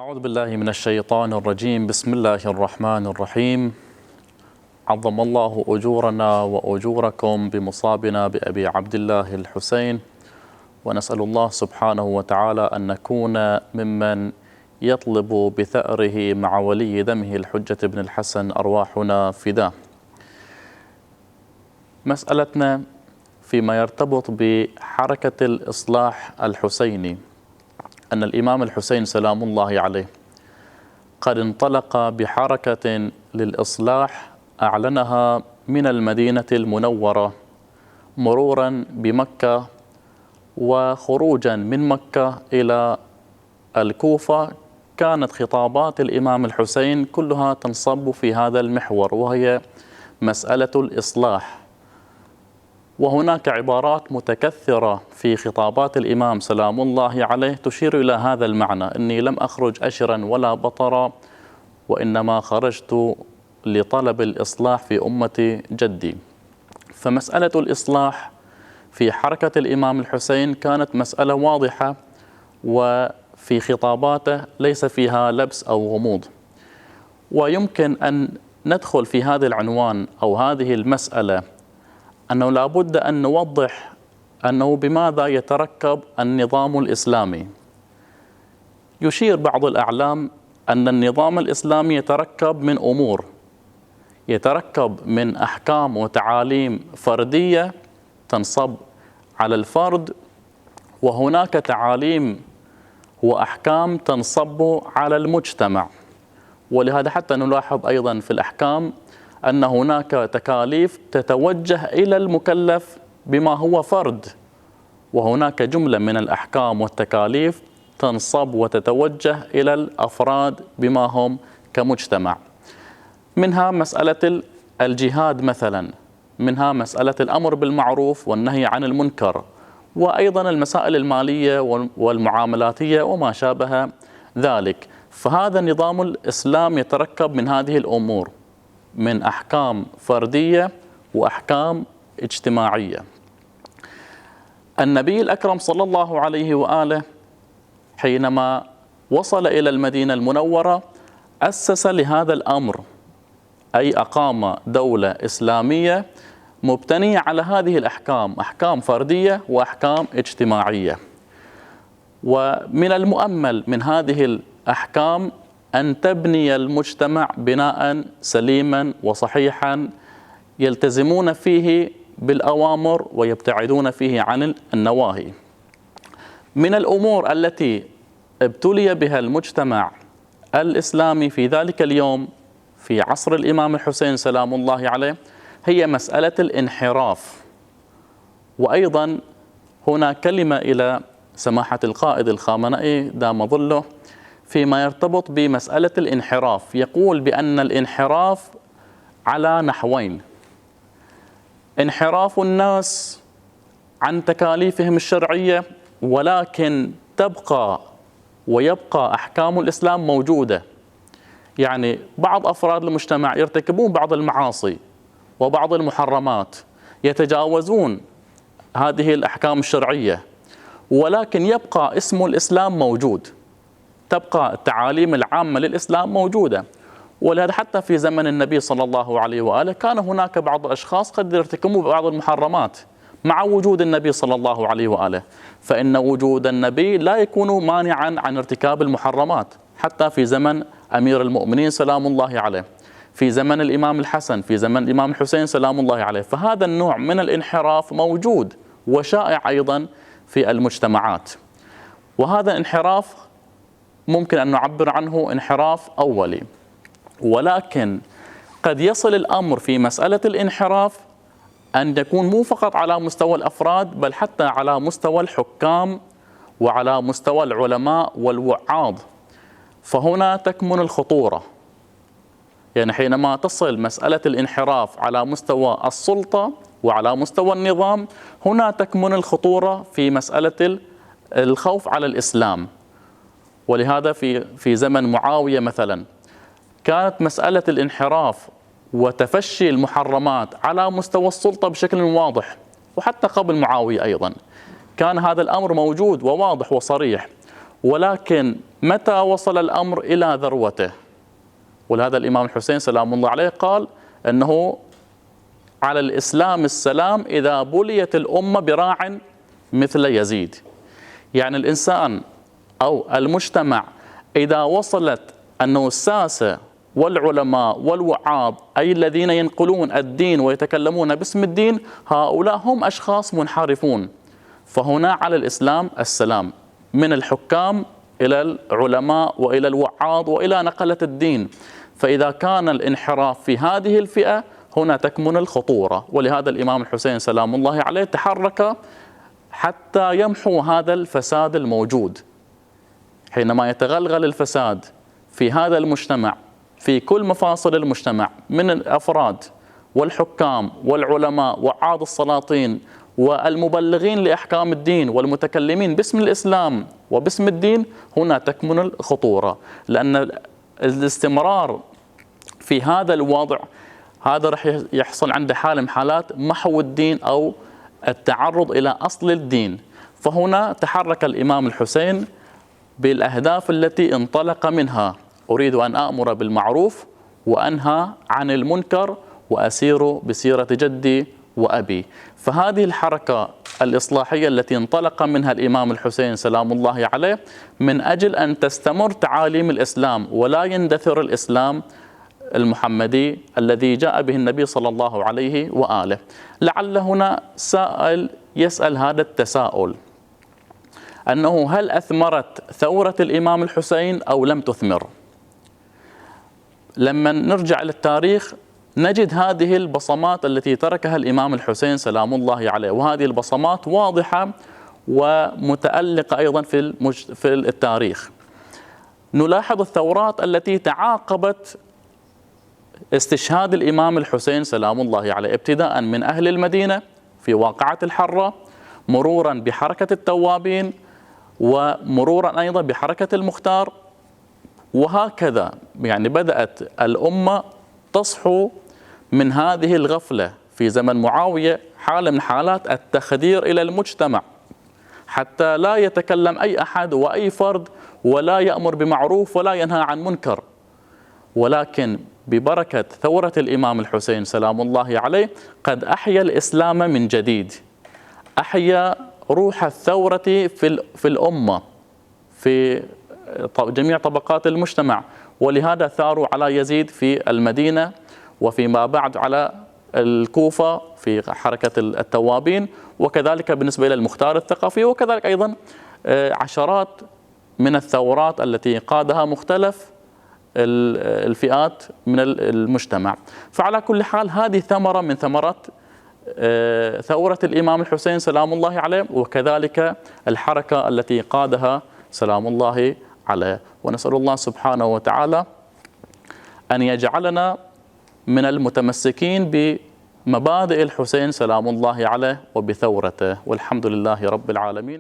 أعوذ بالله من الشيطان الرجيم. بسم الله الرحمن الرحيم. عظم الله أجورنا وأجوركم بمصابنا بأبي عبد الله الحسين، ونسأل الله سبحانه وتعالى أن نكون ممن يطلب بثأره مع ولي دمه الحجة بن الحسن أرواحنا فداه. مسألتنا فيما يرتبط بحركة الإصلاح الحسيني، أن الإمام الحسين سلام الله عليه قد انطلق بحركة للإصلاح أعلنها من المدينة المنورة مرورا بمكة وخروجا من مكة إلى الكوفة. كانت خطابات الإمام الحسين كلها تنصب في هذا المحور، وهي مسألة الإصلاح. وهناك عبارات متكثرة في خطابات الإمام سلام الله عليه تشير إلى هذا المعنى: إني لم أخرج أشرا ولا بطرا، وإنما خرجت لطلب الإصلاح في أمة جدي. فمسألة الإصلاح في حركة الإمام الحسين كانت مسألة واضحة، وفي خطاباته ليس فيها لبس أو غموض. ويمكن أن ندخل في هذا العنوان أو هذه المسألة أنه لا بد أن نوضح أنه بماذا يتركب النظام الإسلامي. يشير بعض الأعلام أن النظام الإسلامي يتركب من أمور، يتركب من أحكام وتعاليم فردية تنصب على الفرد، وهناك تعاليم وأحكام تنصب على المجتمع. ولهذا حتى نلاحظ أيضا في الأحكام أن هناك تكاليف تتوجه إلى المكلف بما هو فرد، وهناك جملة من الأحكام والتكاليف تنصب وتتوجه إلى الأفراد بما هم كمجتمع. منها مسألة الجهاد مثلا، منها مسألة الأمر بالمعروف والنهي عن المنكر، وأيضا المسائل المالية والمعاملاتية وما شابه ذلك. فهذا النظام الإسلام يتركب من هذه الأمور، من أحكام فردية وأحكام اجتماعية. النبي الأكرم صلى الله عليه وآله حينما وصل إلى المدينة المنورة أسس لهذا الأمر، أي أقام دولة إسلامية مبتنية على هذه الأحكام، أحكام فردية وأحكام اجتماعية. ومن المؤمل من هذه الأحكام أن تبني المجتمع بناء سليما وصحيحا يلتزمون فيه بالأوامر ويبتعدون فيه عن النواهي. من الأمور التي ابتلي بها المجتمع الإسلامي في ذلك اليوم في عصر الإمام الحسين سلام الله عليه هي مسألة الانحراف. وأيضا هنا كلمة إلى سماحة القائد الخامنئي دام ظله فيما يرتبط بمسألة الانحراف. يقول بأن الانحراف على نحوين: انحراف الناس عن تكاليفهم الشرعية، ولكن تبقى ويبقى أحكام الإسلام موجودة. يعني بعض أفراد المجتمع يرتكبون بعض المعاصي وبعض المحرمات، يتجاوزون هذه الأحكام الشرعية، ولكن يبقى اسم الإسلام موجود، تبقى التعاليم العامة للإسلام موجودة. ولهذا حتى في زمن النبي صلى الله عليه وآله كان هناك بعض الأشخاص قد يرتكبون بعض المحرمات مع وجود النبي صلى الله عليه وآله، فإن وجود النبي لا يكون مانعا عن ارتكاب المحرمات. حتى في زمن أمير المؤمنين سلام الله عليه، في زمن الإمام الحسن، في زمن الإمام الحسين سلام الله عليه. فهذا النوع من الانحراف موجود وشائع أيضا في المجتمعات. وهذا انحراف ممكن أن نعبر عنه انحراف أولي، ولكن قد يصل الأمر في مسألة الانحراف أن يكون مو فقط على مستوى الأفراد، بل حتى على مستوى الحكام وعلى مستوى العلماء والوعاظ. فهنا تكمن الخطورة. يعني حينما تصل مسألة الانحراف على مستوى السلطة وعلى مستوى النظام، هنا تكمن الخطورة في مسألة الخوف على الإسلام. ولهذا في زمن معاوية مثلا كانت مسألة الانحراف وتفشي المحرمات على مستوى السلطة بشكل واضح، وحتى قبل معاوية أيضا كان هذا الأمر موجود وواضح وصريح. ولكن متى وصل الأمر إلى ذروته؟ ولهذا الإمام الحسين سلام الله عليه قال أنه على الإسلام السلام إذا بليت الأمة براع مثل يزيد. يعني الإنسان أو المجتمع إذا وصلت أنه الساسة والعلماء والوعاظ أي الذين ينقلون الدين ويتكلمون باسم الدين هؤلاء هم أشخاص منحرفون، فهنا على الإسلام السلام من الحكام إلى العلماء وإلى الوعاظ وإلى نقلة الدين. فإذا كان الانحراف في هذه الفئة هنا تكمن الخطورة. ولهذا الإمام الحسين سلام الله عليه تحرك حتى يمحو هذا الفساد الموجود. حينما يتغلغل الفساد في هذا المجتمع في كل مفاصل المجتمع من الأفراد والحكام والعلماء وعاظ السلاطين والمبلغين لأحكام الدين والمتكلمين باسم الإسلام وباسم الدين، هنا تكمن الخطورة. لأن الاستمرار في هذا الوضع هذا رح يحصل عنده حالة من حالات محو الدين أو التعرض إلى أصل الدين. فهنا تحرك الإمام الحسين بالأهداف التي انطلق منها: أريد أن أأمر بالمعروف وأنهى عن المنكر وأسير بسيرة جدي وأبي. فهذه الحركة الإصلاحية التي انطلق منها الإمام الحسين سلام الله عليه من أجل أن تستمر تعاليم الإسلام ولا يندثر الإسلام المحمدي الذي جاء به النبي صلى الله عليه وآله. لعل هنا سائل يسأل هذا التساؤل، أنه هل أثمرت ثورة الإمام الحسين أو لم تثمر؟ لما نرجع للتاريخ نجد هذه البصمات التي تركها الإمام الحسين سلام الله عليه، وهذه البصمات واضحة ومتألقة أيضا في التاريخ. نلاحظ الثورات التي تعاقبت استشهاد الإمام الحسين سلام الله عليه، ابتداء من أهل المدينة في واقعة الحرة، مرورا بحركة التوابين، ومرورا أيضا بحركة المختار، وهكذا. يعني بدأت الأمة تصحو من هذه الغفلة في زمن معاوية، حالة من حالات التخدير إلى المجتمع حتى لا يتكلم أي أحد وأي فرد ولا يأمر بمعروف ولا ينهى عن منكر. ولكن ببركة ثورة الإمام الحسين سلام الله عليه قد أحيا الإسلام من جديد، أحيا روح الثورة في الأمة في جميع طبقات المجتمع. ولهذا ثاروا على يزيد في المدينة، وفيما بعد على الكوفة في حركة التوابين، وكذلك بالنسبة إلى المختار الثقفي، وكذلك أيضا عشرات من الثورات التي قادها مختلف الفئات من المجتمع. فعلى كل حال هذه ثمرة من ثمرات ثورة الإمام الحسين سلام الله عليه، وكذلك الحركة التي قادها سلام الله عليه. ونسأل الله سبحانه وتعالى أن يجعلنا من المتمسكين بمبادئ الحسين سلام الله عليه وبثورته، والحمد لله رب العالمين.